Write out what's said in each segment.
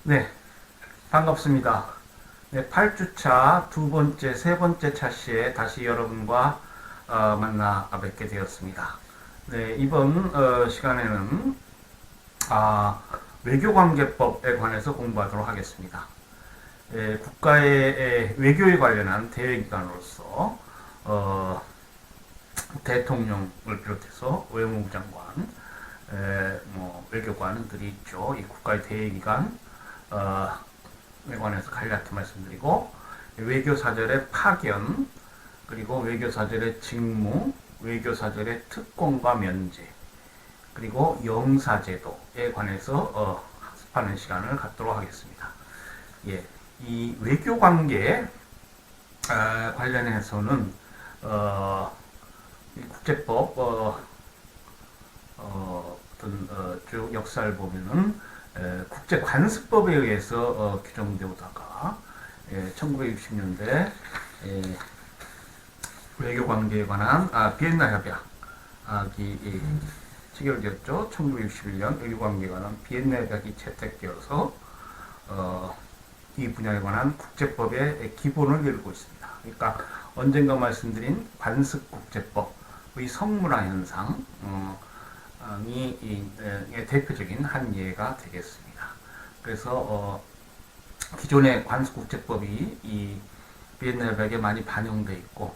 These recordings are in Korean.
네, 반갑습니다. 네, 8주차 두 번째, 세 번째 차시에 다시 여러분과 만나 뵙게 되었습니다. 네, 이번 시간에는 외교관계법에 관해서 공부하도록 하겠습니다. 국가의 외교에 관련한 대외기관으로서 대통령을 비롯해서 외무부 장관, 외교관들이 있죠. 이 국가의 대외기관, 에 관해서 간략히 말씀드리고, 외교사절의 파견, 그리고 외교사절의 직무, 외교사절의 특권과 면제, 그리고 영사제도에 관해서 학습하는 시간을 갖도록 하겠습니다. 예, 이 외교관계 관련해서는 국제법 쭉 역사를 보면은 국제관습법에 의해서 규정되다가 1960년대 외교관계에 관한 비엔나 협약이 체결되었죠. 1961년 외교관계에 관한 비엔나 협약이 채택되어서 이 분야에 관한 국제법의 기본을 이루고 있습니다. 그러니까 언젠가 말씀드린 관습국제법의 성문화 현상이 대표적인 한 예가 되겠습니다. 그래서 기존의 관습국제법이 이 비엔나 협약에 많이 반영되어 있고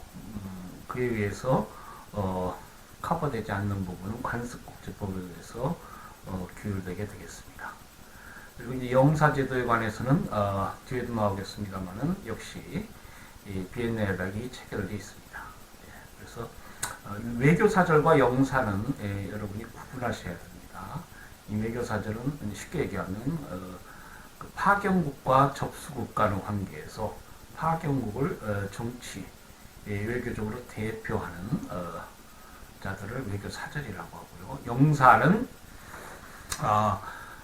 그에 의해서 커버되지 않는 부분은 관습국제법에 의해서 규율되게 되겠습니다. 그리고 이제 영사제도에 관해서는 뒤에도 나오겠습니다만은 역시 이 비엔나 협약이 체결되어 있습니다. 예, 그래서 외교사절과 영사는 여러분이 구분하셔야 됩니다. 이 외교사절은 쉽게 얘기하면 그 파견국과 접수국 간의 관계에서 파견국을 정치, 외교적으로 대표하는 자들을 외교사절이라고 하고요. 영사는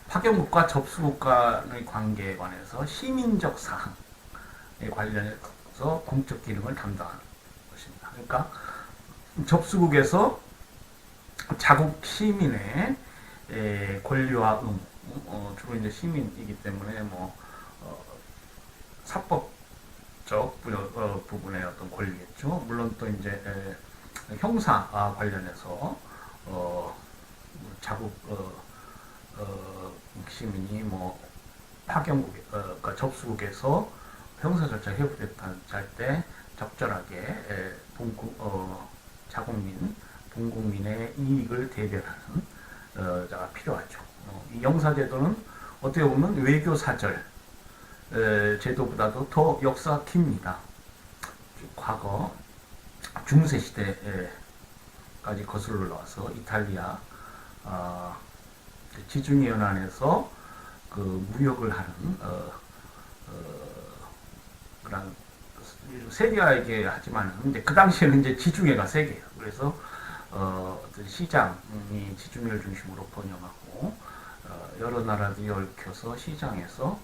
파견국과 접수국 간의 관계에 관해서 시민적 사항에 관련해서 공적 기능을 담당하는 것입니다. 그러니까 접수국에서 자국 시민의 권리와 의무, 주로 이제 시민이기 때문에 사법적 부분의 어떤 권리겠죠. 물론 또 이제 형사 관련해서 자국 시민이 파견국, 그러니까 접수국에서 형사 절차 회부됐다 할 때 적절하게 자국민, 동국민의 이익을 대변하는 자가 필요하죠. 이 영사제도는 어떻게 보면 외교사절 제도보다도 더 역사가 깁니다. 과거 중세시대까지 거슬러 올라와서 이탈리아 지중해 연안에서 그 무역을 하는 그런 세계화에게 하지만 이제 그 당시에는 이제 지중해가 세계예요. 그래서 어떤 시장이 지중해를 중심으로 번영하고 여러 나라들이 얽혀서 시장에서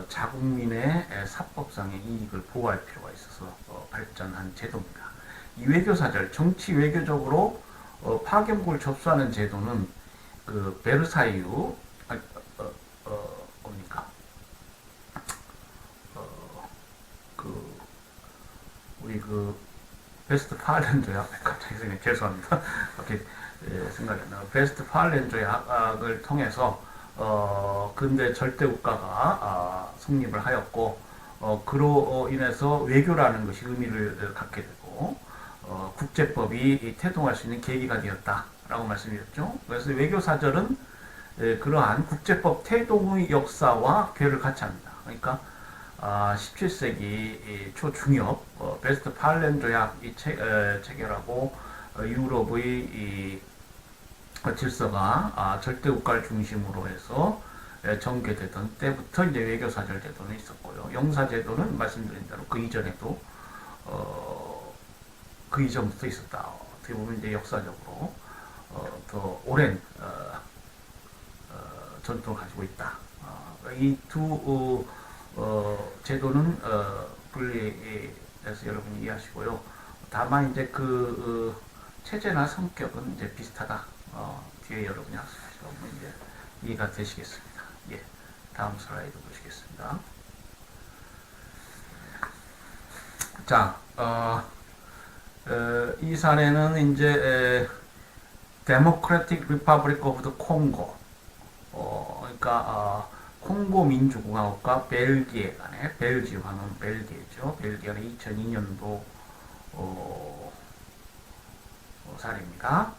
자국민의 사법상의 이익을 보호할 필요가 있어서 발전한 제도입니다. 이 외교사절, 정치 외교적으로 파견국을 접수하는 제도는 그 베르사유 뭡니까? 우리 그 베스트팔렌 조약 갑자기 죄송합니다. 이렇게 생각이 안 나요. 베스트팔렌 조약을 통해서 근대 절대 국가가 성립을 하였고 그로 인해서 외교라는 것이 의미를 갖게 되고 국제법이 태동할 수 있는 계기가 되었다라고 말씀드렸죠. 그래서 외교사절은 그러한 국제법 태동의 역사와 괴를 같이 합니다. 그러니까 17세기 초중엽 베스트팔렌 조약이 체결하고 유럽의 이 질서가 절대 국가를 중심으로 해서 전개되던 때부터 이제 외교사절 제도는 있었고요. 영사제도는 말씀드린 대로 그 이전에도 그 이전부터 있었다. 어떻게 보면 이제 역사적으로 더 오랜 전통을 가지고 있다. 이 두 제도는 분리해서 여러분이 이해하시고요. 다만 이제 그 체제나 성격은 이제 비슷하다. 뒤에 여러분이 학습하시다 보면 이제 이해가 되시겠습니다. 예. 다음 슬라이드 보시겠습니다. 자, 이 사례는 이제 Democratic Republic of the Congo, 그러니까 콩고 민주공화국과 벨기에 간의 벨기어는 벨기에죠. 벨기에는 2002년도 사례입니다.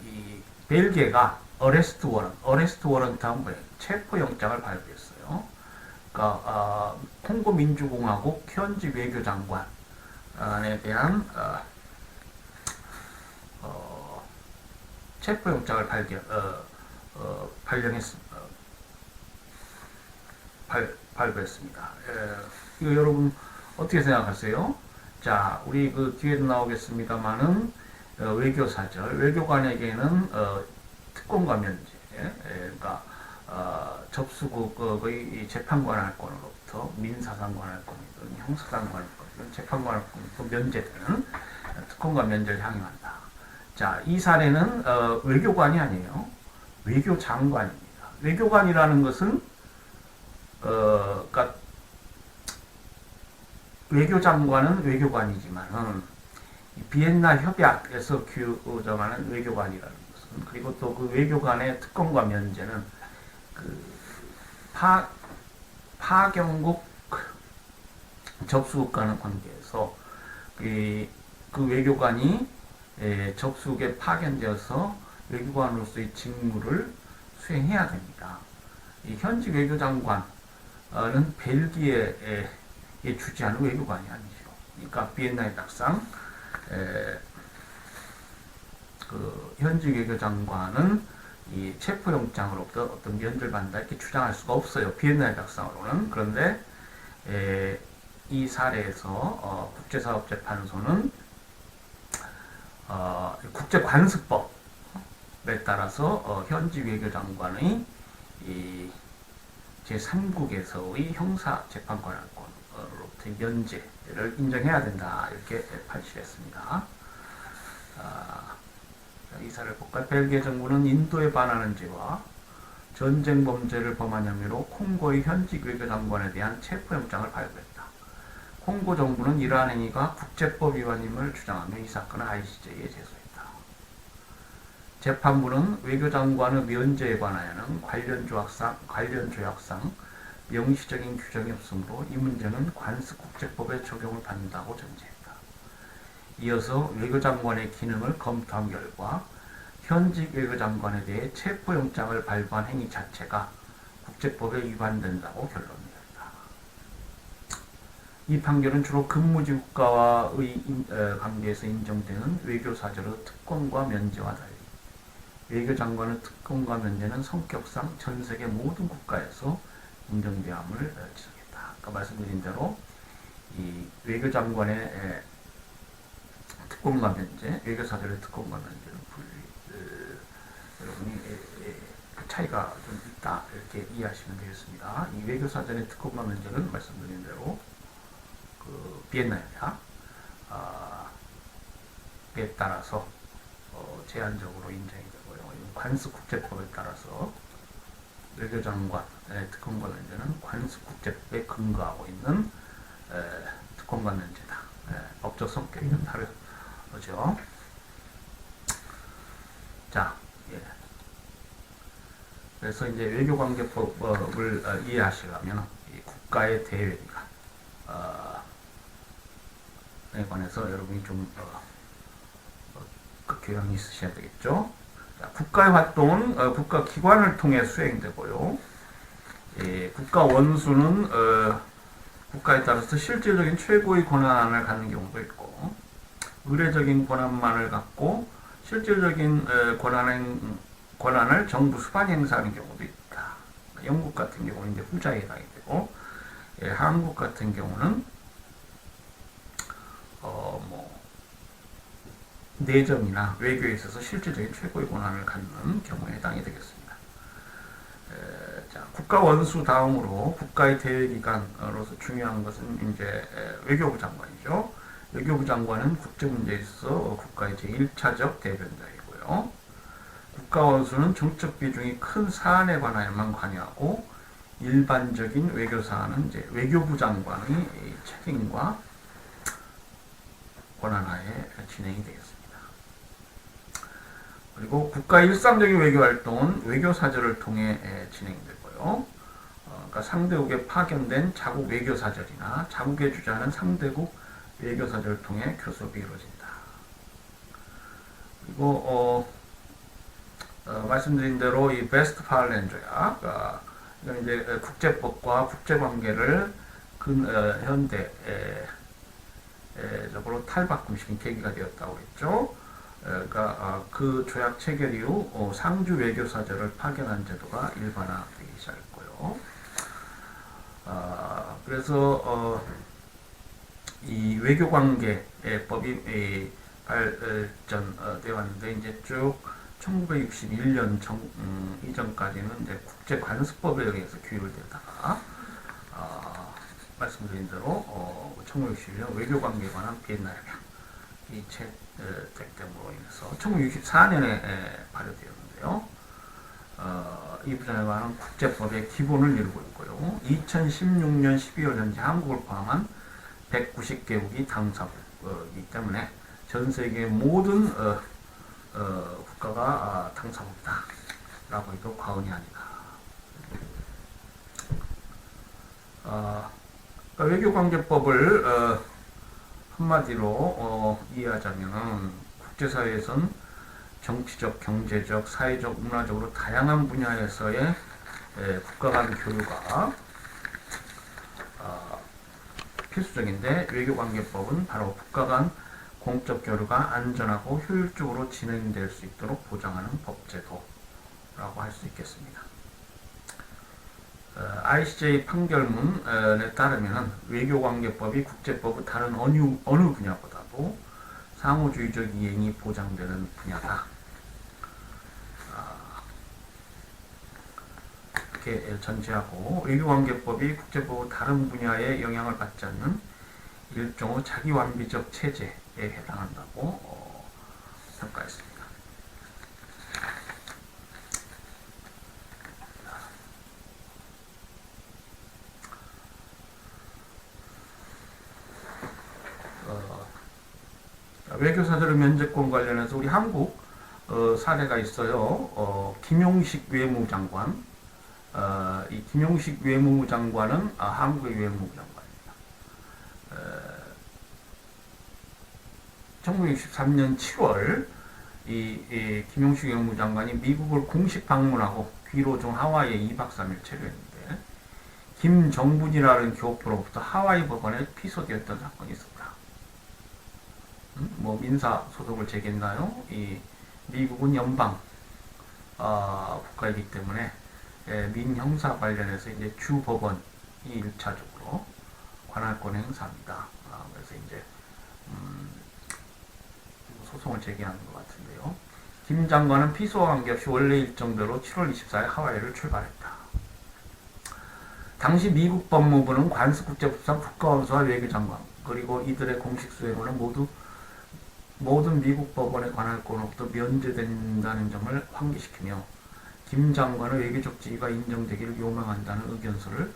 이 벨기에가 어레스트 워런트 한번 체포영장을 발부했어요. 그러니까 콩고 민주공화국 현지 외교장관에 대한 체포영장을 발부했습니다. 이거 여러분 어떻게 생각하세요? 자, 우리 그 뒤에도 나오겠습니다만은 외교사절, 외교관에게는 특권과 면제, 그러니까 접수국의 재판관할권으로부터 민사상관할권이든 형사상관할권이든 재판관할권으로부터 면제되는 특권과 면제를 향유한다. 자, 이 사례는 외교관이 아니에요. 외교장관입니다. 외교관이라는 것은 그러니까 외교장관은 외교관이지만은 비엔나 협약에서 규정하는 외교관이라는 것은, 그리고 또 그 외교관의 특권과 면제는 그 파견국 접수국과는 관계에서 그 외교관이 접수국에 파견되어서 외교관으로서의 직무를 수행해야 됩니다. 이 현지 외교장관은 벨기에에 주재하는 외교관이 아니죠. 그러니까 비엔나 협약상 그 현지 외교장관은 이 체포영장으로부터 어떤 면제를 받는다 이렇게 주장할 수가 없어요. 비엔나 협약상으로는. 그런데 이 사례에서 국제사법재판소는 국제관습법에 따라서 현지 외교장관의 이 제3국에서의 형사재판관할권으로부터의 면제를 인정해야 된다 이렇게 판시했습니다. 이 사례를 볼까요? 벨기에 정부는 인도에 반하는 죄와 전쟁 범죄를 범한 혐의로 콩고의 현지 외교장관에 대한 체포영장을 발부했다. 콩고 정부는 이러한 행위가 국제법 위반임을 주장하며 이 사건을 ICJ에 제소했다. 재판부는 외교장관의 면제에 관하여는 관련 조약상 명시적인 규정이 없으므로 이 문제는 관습국제법의 적용을 받는다고 전제했다. 이어서 외교장관의 기능을 검토한 결과 현직 외교장관에 대해 체포영장을 발부한 행위 자체가 국제법에 위반된다고 결론내렸다. 이 판결은 주로 근무지 국가와의 관계에서 인정되는 외교사절의 특권과 면제와 달리 외교장관의 특권과 면제는 성격상 전 세계 모든 국가에서 인정되어야 함을 지적했다. 아까 말씀드린 대로 이 외교장관의 특권과 면제, 외교사절의 특권과 면제는 여러분이 그 차이가 좀 있다 이렇게 이해하시면 되겠습니다. 이 외교사절의 특권과 면제는 말씀드린 대로 그 비엔나 협약에 따라서 제한적으로 인정이 되고요. 관습국제법에 따라서 외교장관의 특권과 면제는 관습국제법에 근거하고 있는 특권과 면제다. 법적 성격이 좀 다르죠. 자, 그래서 이제 외교관계법을 이해하시려면 이 국가의 대외가 에 관해서 여러분이 좀 그 교양이 있으셔야 되겠죠. 자, 국가의 활동은 국가 기관을 통해 수행되고요. 국가 원수는 국가에 따라서 실질적인 최고의 권한을 갖는 경우도 있고, 의례적인 권한만을 갖고 실질적인 권한을 정부 수반이 행사하는 경우도 있다. 영국 같은 경우는 이제 후자에 해당이 되고, 한국 같은 경우는 내정이나 외교에 있어서 실질적인 최고의 권한을 갖는 경우에 해당이 되겠습니다. 자, 국가 원수 다음으로 국가의 대외기관으로서 중요한 것은 이제 외교부 장관이죠. 외교부 장관은 국제 문제에 있어서 국가의 제1차적 대변자이고요. 국가 원수는 정책 비중이 큰 사안에 관하여만 관여하고 일반적인 외교사안은 이제 외교부 장관의 책임과 권한하에 진행이 되겠습니다. 그리고 국가 일상적인 외교 활동은 외교사절을 통해 진행이 되고요. 그러니까 상대국에 파견된 자국 외교사절이나 자국에 주재하는 상대국 외교사절을 통해 교섭이 이루어진다. 그리고 말씀드린 대로 이 베스트팔렌 조약, 이건 이제 국제법과 국제관계를 현대적으로 탈바꿈시킨 계기가 되었다고 했죠. 그러니까 그 조약 체결 이후 상주 외교사절을 파견한 제도가 일반화되기 시작했고요. 그래서 이 외교관계법이 발전되어 왔는데 이제 쭉 1961년 이전까지는 이제 국제관습법에 의해서 규율 되다가 말씀드린 대로 1961년 외교관계에 관한 비엔나 협약 이 채택됨으로 인해서 1964년에 발효되었는데요. 이 부분에 관한 국제법의 기본을 이루고 있고요. 2016년 12월 현재 한국을 포함한 190개국이 당사국이기 때문에 전 세계 모든 국가가 당사국이다 라고 해도 과언이 아니다. 외교관계법을 한마디로 이해하자면 국제사회에선 정치적, 경제적, 사회적, 문화적으로 다양한 분야에서의 국가 간 교류가 필수적인데 외교관계법은 바로 국가 간 공적 교류가 안전하고 효율적으로 진행될 수 있도록 보장하는 법제도라고 할 수 있겠습니다. ICJ 판결문에 따르면 외교관계법이 국제법의 다른 어느 분야보다도 상호주의적 이행이 보장되는 분야다. 이렇게 전제하고 외교관계법이 국제법의 다른 분야에 영향을 받지 않는 일종의 자기완비적 체제에 해당한다고 평가했습니다. 외교사절의 면제권 관련해서 우리 한국 사례가 있어요. 김용식 외무장관. 이 김용식 외무장관은 한국의 외무장관입니다. 1963년 7월 이 김용식 외무장관이 미국을 공식 방문하고 귀로 중 하와이에 2박 3일 체류했는데 김정분이라는 교포로부터 하와이 법원에 피소되었던 사건이 있습니다. 뭐 민사 소송을 제기했나요? 이 미국은 연방 국가이기 때문에 민형사 관련해서 이제 주 법원이 1차적으로 관할권을 행사합니다. 그래서 이제 소송을 제기하는 것 같은데요. 김 장관은 피소와 관계없이 원래 일정대로 7월 24일 하와이를 출발했다. 당시 미국 법무부는 관습국제법상 국가원수와 외교장관 그리고 이들의 공식 수행으로는 모든 미국 법원의 관할권으로부터 면제된다는 점을 환기시키며 김 장관의 외교적 지위가 인정되기를 요망한다는 의견서를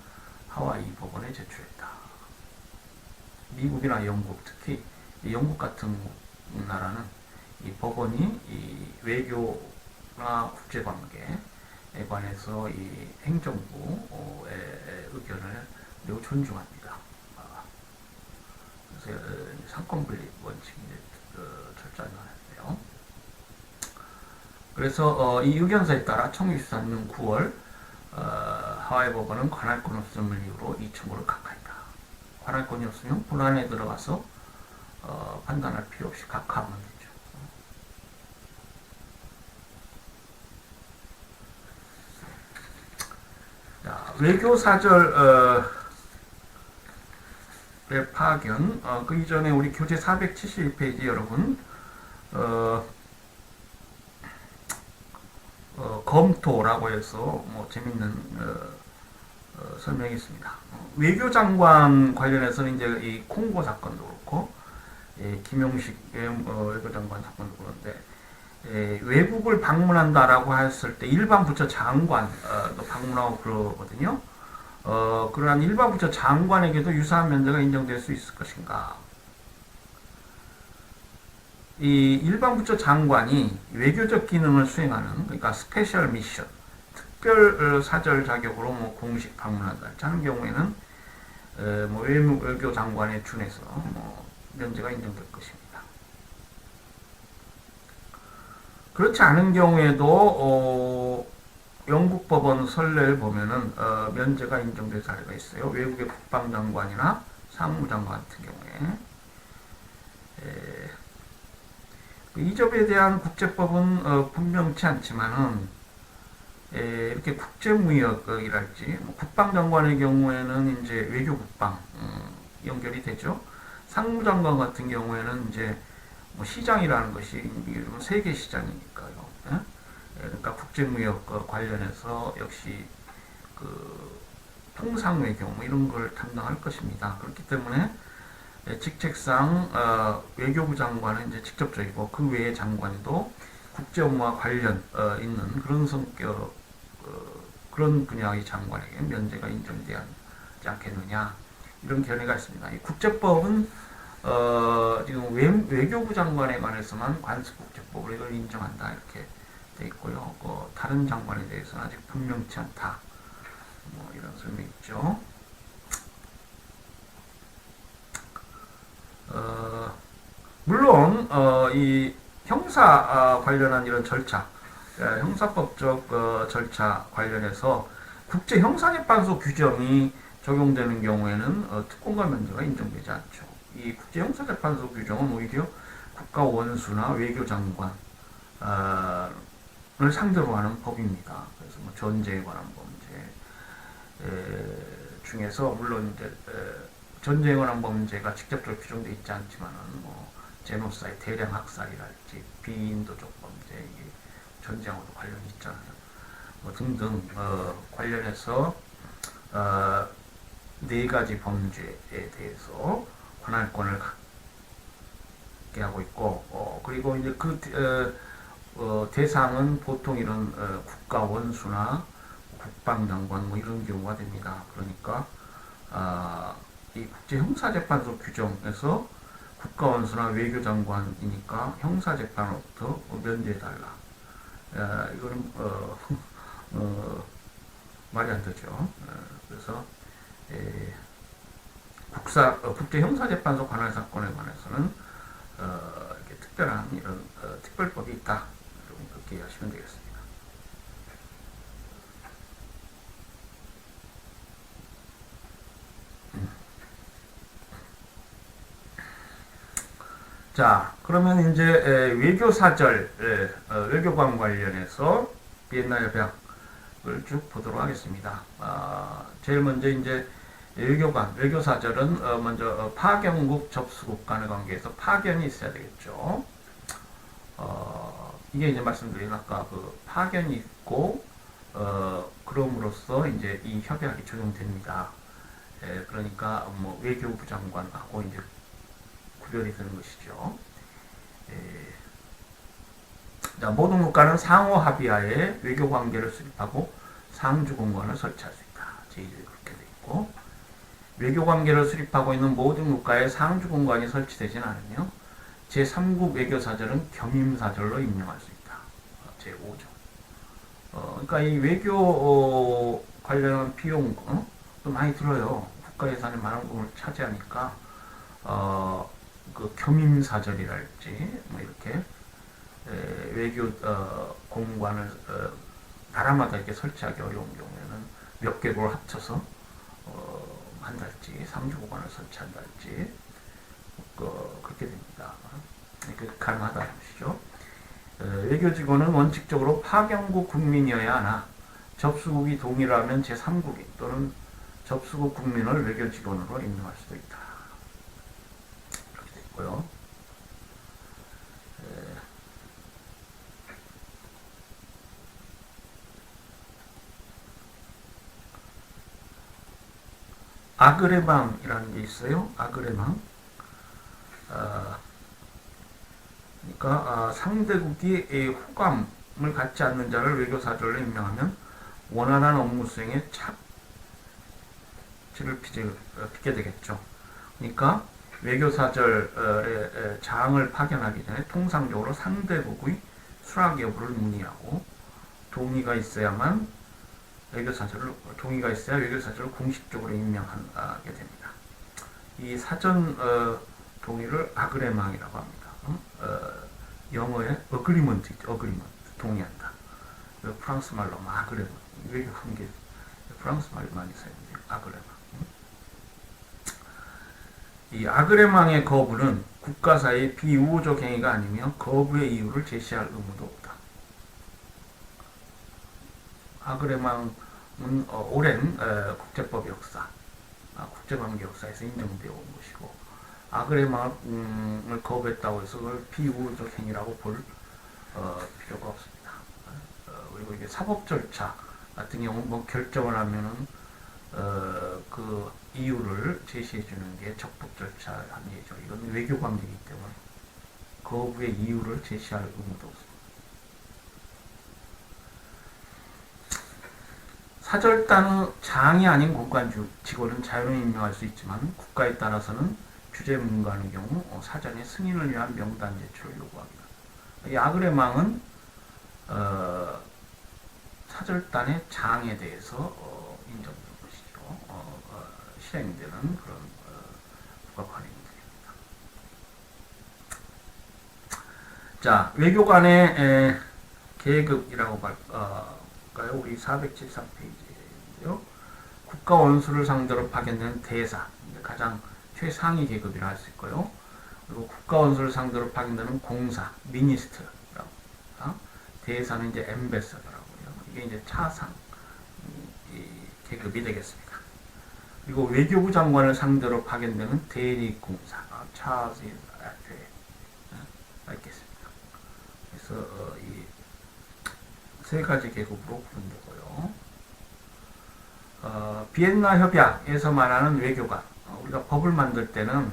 하와이 법원에 제출했다. 미국이나 영국, 특히 영국 같은 나라는 이 법원이 이 외교나 국제관계에 관해서 이 행정부의 의견을 매우 존중합니다. 그래서 상권분립 원칙이 철저히 나왔는데요. 그래서 이 의견서에 따라 1963년 9월 하와이 법원은 관할권 없음을 이유로 이 청구를 각하했다. 관할권이 없으면 본안에 들어가서 판단할 필요 없이 각하하면 되죠. 자, 외교사절 파견 그 이전에 우리 교재 471페이지 여러분 검토라고 해서 뭐 재밌는 설명이 있습니다. 외교장관 관련해서는 이제 이 콩고 사건도 그렇고 김용식 외교장관 사건도 그런데 외국을 방문한다라고 했을 때 일반 부처 장관도 방문하고 그러거든요. 그러한 일반 부처 장관에게도 유사한 면제가 인정될 수 있을 것인가? 이 일반 부처 장관이 외교적 기능을 수행하는, 그러니까 스페셜 미션, 특별 사절 자격으로 뭐 공식 방문한다 하는 경우에는 뭐 외교 장관에 준해서 뭐 면제가 인정될 것입니다. 그렇지 않은 경우에도 영국 법원 선례를 보면은 면제가 인정될 사례가 있어요. 외국의 국방장관이나 상무장관 같은 경우에. 이 점에 대한 국제법은 분명치 않지만은 이렇게 국제무역이랄지 뭐 국방장관의 경우에는 이제 외교국방 연결이 되죠. 상무장관 같은 경우에는 이제 뭐 시장이라는 것이 세계 시장이니까요. 예? 그러니까 국제무역 관련해서 역시 그 통상외교 뭐 이런 걸 담당할 것입니다. 그렇기 때문에 직책상 외교부 장관은 이제 직접적이고 그 외의 장관도 국제 업무와 관련 있는 그런 성격 그런 분야의 장관에게 면제가 인정되지 않겠느냐 이런 견해가 있습니다. 이 국제법은 지금 외교부 장관에 관해서만 관습국제법을 이걸 인정한다 이렇게 돼 있고요. 다른 장관에 대해서는 아직 분명치 않다. 뭐 이런 설명이 있죠. 물론 이 형사 관련한 이런 절차, 형사법적 절차 관련해서 국제형사재판소 규정이 적용되는 경우에는 특권과 면제가 인정되지 않죠. 이 국제형사재판소 규정은 오히려 국가 원수나 외교장관을 상대로 하는 법입니다. 그래서 뭐 전제에 관한 범죄 중에서 물론 이제 전쟁에 관한 범죄가 직접적으로 규정되어 있지 않지만은 뭐 제노사이드 대량 학살이랄지 비인도적 범죄 이게 전쟁하고도 관련이 있잖아요. 뭐 등등 관련해서 네 가지 범죄에 대해서 관할권을 갖게 하고 있고 그리고 이제 그 대상은 보통 이런 국가 원수나 국방장관 뭐 이런 경우가 됩니다. 그러니까 이 국제형사재판소 규정에서 국가원수나 외교장관이니까 형사재판으로부터 면제해달라. 이거는 말이 안 되죠. 그래서 국제형사재판소 관할 사건에 관해서는 이렇게 특별한 이런 특별법이 있다. 그렇게 이해하시면 되겠습니다. 자, 그러면 이제 외교사절, 외교관 관련해서 비엔나 협약을 쭉 보도록 하겠습니다. 제일 먼저 이제 외교관, 외교사절은 먼저 파견국, 접수국 간의 관계에서 파견이 있어야 되겠죠. 이게 이제 말씀드린 아까 그 파견이 있고, 그럼으로써 이제 이 협약이 적용됩니다. 그러니까 뭐 외교부 장관하고 이제 구별이 되는 것이죠. 자, 모든 국가는 상호 합의하에 외교 관계를 수립하고 상주 공관을 설치할 수 있다. 제2조에 그렇게 되어 있고, 외교 관계를 수립하고 있는 모든 국가에 상주 공관이 설치되진 않으며 제3국 외교사절은 겸임사절로 임명할 수 있다. 제5조. 그러니까 이 외교 관련한 비용 또 많이 들어요. 국가 예산의 많은 부분을 차지하니까 그 겸임사절이랄지 뭐 이렇게 외교 공관을 나라마다 이렇게 설치하기 어려운 경우에는 몇 개국을 합쳐서 한달지 상주공관을 설치한달지 그렇게 됩니다. 가능하다는 것이죠. 외교 직원은 원칙적으로 파견국 국민이어야 하나 접수국이 동일하면 제3국인 또는 접수국 국민을 외교 직원으로 임명할 수도 있다. 이렇게 되어 있고요. 아그레망이라는 게 있어요. 아그레망. 그러니까 상대국이 호감을 갖지 않는 자를 외교사절로 임명하면 원활한 업무 수행에 빚게 되겠죠. 그러니까 외교사절의 장을 파견하기 전에 통상적으로 상대국의 수락 여부를 문의하고 동의가 있어야 외교사절을 공식적으로 임명하게 됩니다. 이 사전 동의를 아그레망이라고 합니다. 영어의 어그리먼트죠. 동의한다. 프랑스 말로 아그레망. 외교관계 프랑스 말 많이 사용돼요. 아그레망. 이 아그레망의 거부는 국가사의 비우호적 행위가 아니며 거부의 이유를 제시할 의무도 없다. 아그레망은 오랜 국제법 역사, 국제관계 역사에서 인정되어 온 것이고, 아그레망을 거부했다고 해서 그걸 비우호적 행위라고 볼 필요가 없습니다. 그리고 이게 사법 절차 같은 경우 뭐 결정을 하면은 그 이유를 제시해 주는 게 적법 절차 아니죠. 이건 외교 관계이기 때문에 거부의 이유를 제시할 의무도 없습니다. 사절단의 장이 아닌 공관 직원은 자유롭게 임명할 수 있지만 국가에 따라서는 주재문관의 경우 사전에 승인을 위한 명단 제출을 요구합니다. 이 아그레망은 사절단의 장에 대해서 인정된 것이죠. 실행되는 그런 국가관행들입니다. 자, 외교관의 계급이라고 할까요? 우리 473페이지인데요. 국가 원수를 상대로 파견되는 대사, 가장 최상위 계급이라 할 수 있고요. 그리고 국가 원수를 상대로 파견되는 공사, 미니스트라고 합니다. 대사는 이제 엠베서더라고요. 이게 이제 차상 계급이 되겠습니다. 그리고 외교부 장관을 상대로 파견되는 대리공사, 차지 있겠습니다. 그래서 이 세 가지 계급으로 구분되고요. 비엔나 협약에서 말하는 외교관, 우리가 법을 만들 때는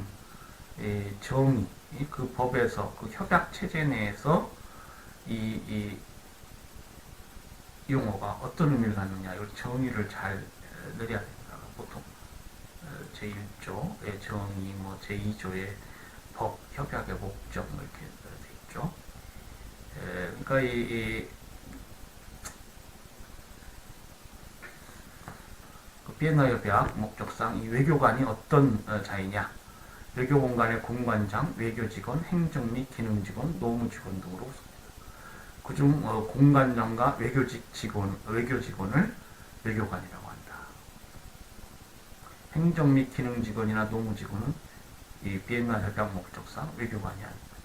정의, 그 법에서 그 협약 체제 내에서 이 용어가 어떤 의미를 갖느냐, 이걸 정의를 잘 내려야 됩니다. 보통 제1조의 정의, 뭐 제2조의 법, 협약의 목적 이렇게 되어 있죠. 그러니까 비엔나 협약 목적상 이 외교관이 어떤 자이냐, 외교 공간의 공관장, 외교직원, 행정 및 기능직원, 노무직원 등으로 씁니다. 그중 공관장과 외교직원을 외교관이라고 한다. 행정 및 기능직원이나 노무직원은 이 비엔나 협약 목적상 외교관이 아닙니다.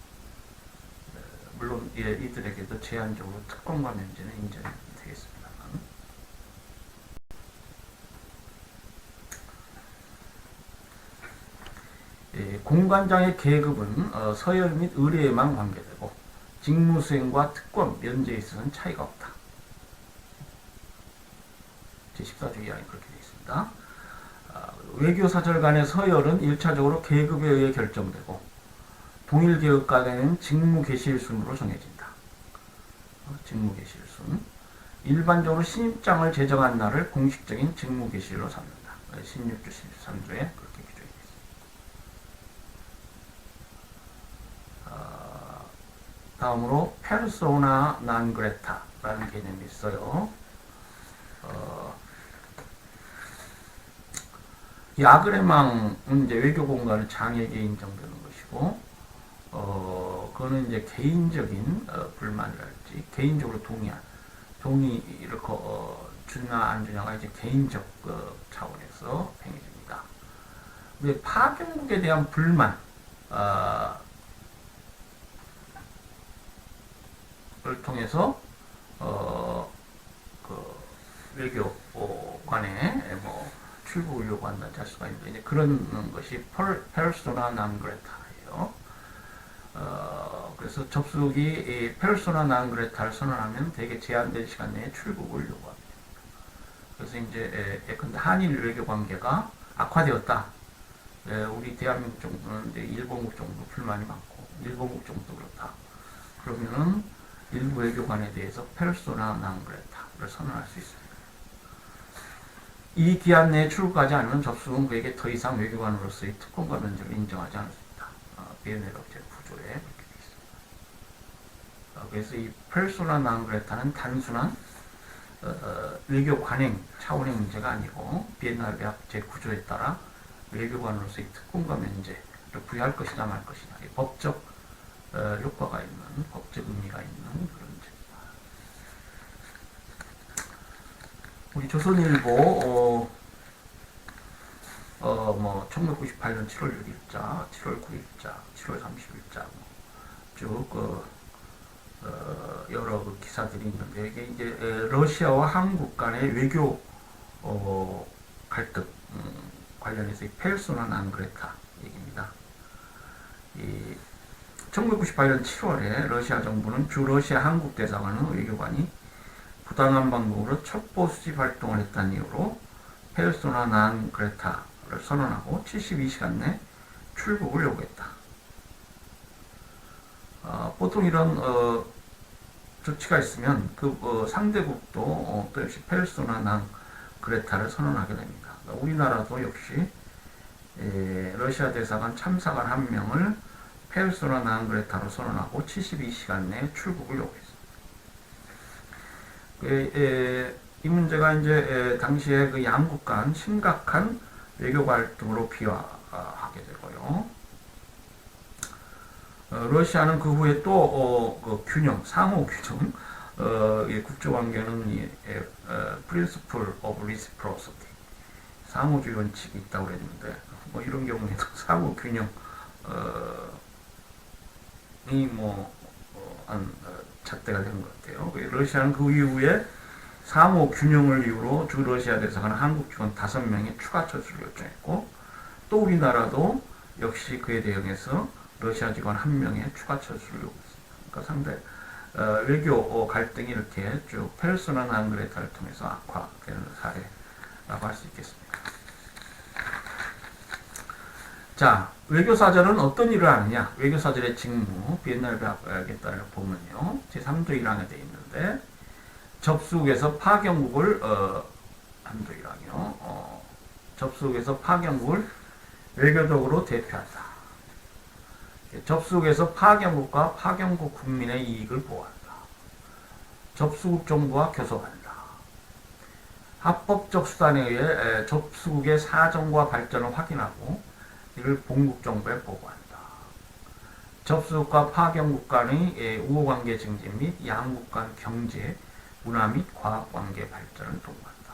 물론 이들에게도 제한적으로 특권과 면제는 인정이 되겠습니다. 공관장의 계급은 서열 및 의뢰에만 관계되고 직무수행과 특권, 면제에 있어서는 차이가 없다. 제14조 이하에 그렇게 되어 있습니다. 외교사절 간의 서열은 1차적으로 계급에 의해 결정되고 동일계급 간에는 직무개시일순으로 정해진다. 직무개시일순. 일반적으로 신입장을 제정한 날을 공식적인 직무개시일로 삼는다. 16조 13조에 그렇게 규정이 되어 있습니다. 다음으로 페르소나 난 그레타라는 개념이 있어요. 이 아그레망은 이제 외교 공간의 장에게 인정되는 것이고, 그거는 이제 개인적인 불만이랄지, 개인적으로 동의를 주나 안 주냐가 이제 개인적 차원에서 행해집니다. 근데 파견국에 대한 불만, 를 통해서 그 외교관에 뭐 출국을 요구한다는 할 수가 있는데, 이제 그런 것이 페르소나 난 그레타예요. 그래서 접속이 페르소나 난 그레타를 선언하면 대개 제한된 시간 내에 출국을 요구합니다. 그래서 이제 예컨대 한일 외교 관계가 악화되었다. 우리 대한민국 정도는 이제 일본국 정도 불만이 많고 일본국 정도 그렇다. 그러면은 일부 외교관에 대해서 페르소나 난 그레타를 선언할 수 있습니다. 이 기한 내에 출국하지 않으면 접수국은 그에게 더 이상 외교관으로서의 특권과 면제를 인정하지 않을 수 있다. 비엔나 협정 구조에 그렇게 되어 있습니다. 그래서 이 페르소나 non grata는 단순한 외교 관행 차원의 문제가 아니고 비엔나 협약 제9조에 따라 외교관으로서의 특권과 면제를 부여할 것이냐 말 것이냐 법적 효과가 있는 법적 의미가 있는 그런 문제입니다. 우리 조선일보 1998년 7월 6일자, 7월 9일자, 7월 30일자 쭉 여러 그 기사들이 있는데 이게 이제 러시아와 한국 간의 외교 갈등 관련해서 페르소나 non grata 얘기입니다. 1998년 7월에 러시아 정부는 주 러시아 한국 대사관의 외교관이 부당한 방법으로 첩보 수집 활동을 했다는 이유로 페르소나 non grata를 선언하고 72시간 내 출국을 요구했다. 보통 이런 조치가 있으면 그 상대국도 또 역시 페르소나 non grata를 선언하게 됩니다. 그러니까 우리나라도 역시 러시아 대사관 참사관 한 명을 페르소나 non grata로 선언하고 72시간 내에 출국을 요구했습니다. 이 문제가 이제 당시에 그 양국 간 심각한 외교 갈등으로 비화하게 되고요. 러시아는 그 후에 또 그 균형, 상호 균형, 국제관계는 Principle of Reciprocity, 상호주의 원칙이 있다고 했는데 이런 경우에도 상호 균형 잣대가 된 것 같아요. 러시아는 그 이후에 상호 균형을 이유로 주 러시아 대사관 한국 직원 5명의 추가 철수를 요청했고 또 우리나라도 역시 그에 대응해서 러시아 직원 1명의 추가 철수를 요구했습니다. 그러니까 상대 외교 갈등이 이렇게 쭉 페르소나 non grata를 통해서 악화되는 사례라고 할 수 있겠습니다. 자, 외교사절은 어떤 일을 하느냐? 외교사절의 직무, 비엔나 협약에 따라 보면요. 제3조 1항에 되어 있는데 접수국에서 파견국을 한조 1항이요. 접수국에서 파견국을 외교적으로 대표한다. 접수국에서 파견국과 파견국 국민의 이익을 보호한다. 접수국 정부와 교섭한다. 합법적 수단에 의해 접수국의 사정과 발전을 확인하고 이를 본국 정부에 보고한다. 접수국과 파견국 간의 우호관계 증진 및 양국 간 경제, 문화 및 과학관계 발전을 도모한다.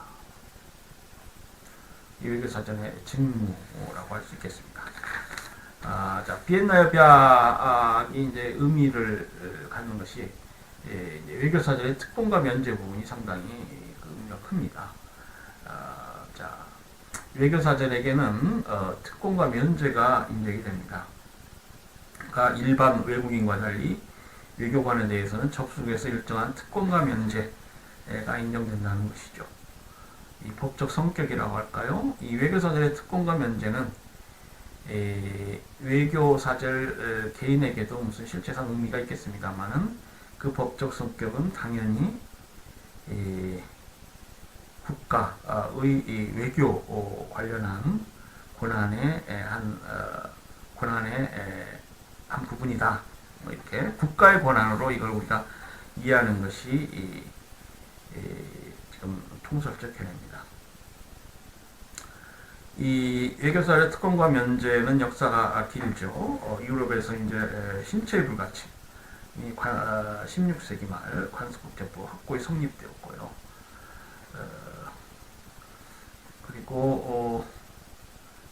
이 외교사전의 직무라고 할 수 있겠습니다. 자, 비엔나 협약이 이제 의미를 갖는 것이 이제 외교사전의 특권과 면제 부분이 상당히 의미가 큽니다. 자, 외교사전에게는 특권과 면제가 인정이 됩니다. 그러니까 일반 외국인과 달리 외교관에 대해서는 접수국에서 일정한 특권과 면제가 인정된다는 것이죠. 이 법적 성격이라고 할까요? 이 외교사절의 특권과 면제는 외교사절 개인에게도 무슨 실제상 의미가 있겠습니다만은 그 법적 성격은 당연히 국가의 외교 관련한 권한의 한 부분이다. 이렇게 국가의 권한으로 이걸 우리가 이해하는 것이 지금 통설적 견해입니다. 이 외교사절의 특권과 면제는 역사가 길죠. 유럽에서 이제 신체의 불가침, 16세기 말 관습국제법 확고히 성립되었고요. 그리고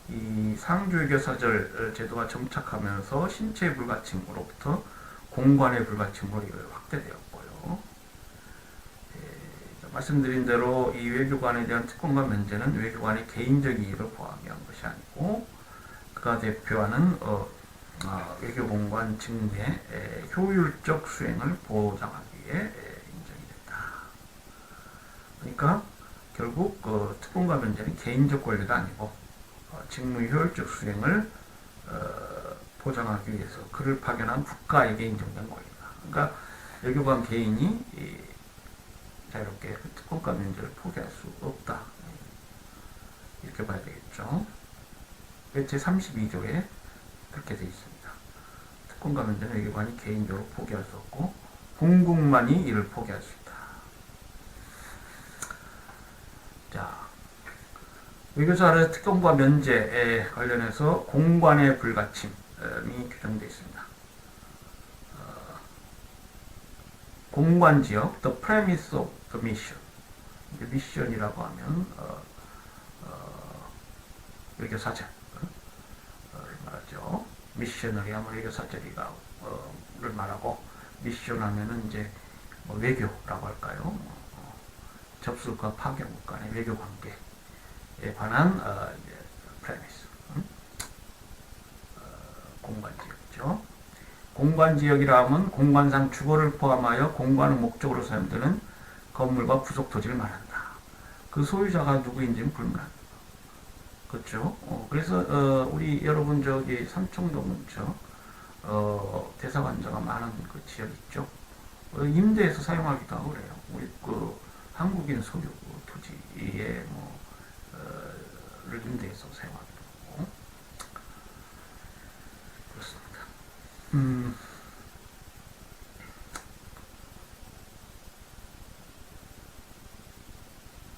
이 상주외교사절 제도가 정착하면서 신체의 불가침으로부터 공관의 불가침으로 확대되었고요. 말씀드린 대로 이 외교관에 대한 특권과 면제는 외교관의 개인적 이익을 보호하기 위한 것이 아니고 그가 대표하는 외교공관 직무의 효율적 수행을 보장하기 위해 인정이 됐다. 그러니까 결국 특권과 면제는 개인적 권리가 아니고 직무의 효율적 수행을 보장하기 위해서 그를 파견한 국가에게 인정된 권리다. 그러니까 외교관 개인이 자유롭게 특권과 면제를 포기할 수 없다. 이렇게 봐야 되겠죠. 제32조에 그렇게 되어 있습니다. 특권과 면제는 외교관이 개인적으로 포기할 수 없고 공국만이 이를 포기할 수 있다. 자, 외교사 아래 특권과 면제에 관련해서 공관의 불가침이 규정되어 있습니다. 공관지역, the premise of the mission. 미션이라고 하면 외교사절을 말하죠. 미셔너리 하면 외교사절이가 를 말하고, 미션 하면은 이제 뭐 외교라고 할까요? 접수국과 파견국 간의 외교 관계에 관한 프레미스, 공관지역이죠. 공관지역이라 하면 공관상 주거를 포함하여 공관을 목적으로 사용되는 건물과 부속 토지를 말한다. 그 소유자가 누구인지는 불문합니다. 그렇죠? 그래서 우리 여러분 저기 삼청동 근처 대사관자가 많은 그 지역 있죠. 임대해서 사용하기도 하고 그래요. 우리 그 한국인 소유 토지에 를 임대해서 사용하기도 하고 그렇습니다.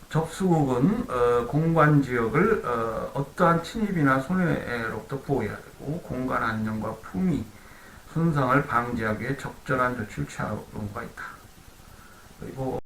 접수국은 공관지역을 어떠한 침입이나 손해로부터 보호해야 되고 공간 안전과 품위 손상을 방지하기 위해 적절한 조치를 취할 의무가 있다. 그리고